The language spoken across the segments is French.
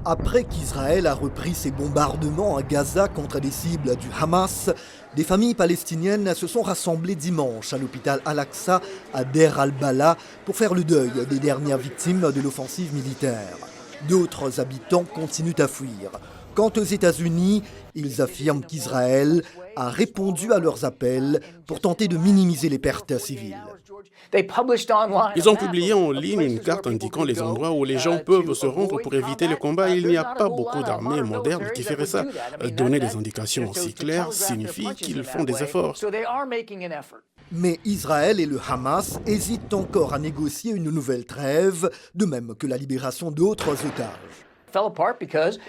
Après qu'Israël a repris ses bombardements à Gaza contre des cibles du Hamas, des familles palestiniennes se sont rassemblées dimanche à l'hôpital Al-Aqsa à Deir al-Balah pour faire le deuil des dernières victimes de l'offensive militaire. D'autres habitants continuent à fuir. Quant aux États-Unis, ils affirment qu'Israël a répondu à leurs appels pour tenter de minimiser les pertes civiles. Ils ont publié en ligne une carte indiquant les endroits où les gens peuvent se rendre pour éviter le combat. Il n'y a pas beaucoup d'armées modernes qui feraient ça. Donner des indications aussi claires signifie qu'ils font des efforts. Mais Israël et le Hamas hésitent encore à négocier une nouvelle trêve, de même que la libération d'autres otages.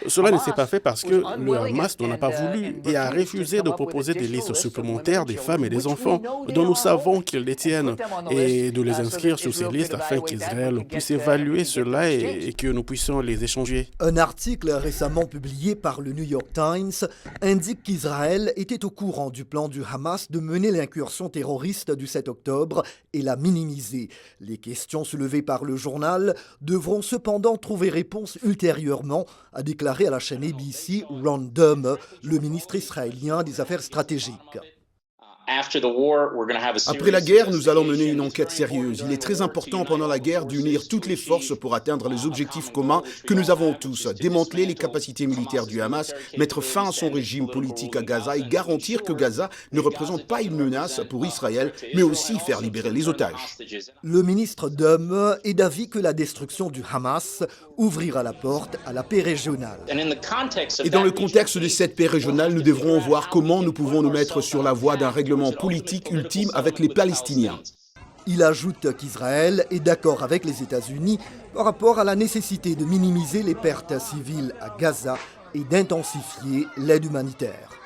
Cela ne s'est pas fait parce que le Hamas n'en a pas voulu et a refusé de proposer des listes supplémentaires des femmes et des enfants dont nous savons qu'ils détiennent et de les inscrire sur ces listes afin qu'Israël puisse évaluer cela et que nous puissions les échanger. Un article récemment publié par le New York Times indique qu'Israël était au courant du plan du Hamas de mener l'incursion terroriste du 7 octobre et la minimiser. Les questions soulevées par le journal devront cependant trouver réponse ultérieurement, a déclaré à la chaîne ABC Ron Dermer, le ministre israélien des Affaires stratégiques. Après la guerre, nous allons mener une enquête sérieuse. Il est très important pendant la guerre d'unir toutes les forces pour atteindre les objectifs communs que nous avons tous, démanteler les capacités militaires du Hamas, mettre fin à son régime politique à Gaza et garantir que Gaza ne représente pas une menace pour Israël, mais aussi faire libérer les otages. Le ministre Dermer est d'avis que la destruction du Hamas ouvrira la porte à la paix régionale. Et dans le contexte de cette paix régionale, nous devrons voir comment nous pouvons nous mettre sur la voie d'un règlement politique ultime avec les Palestiniens. Il ajoute qu'Israël est d'accord avec les États-Unis par rapport à la nécessité de minimiser les pertes civiles à Gaza et d'intensifier l'aide humanitaire.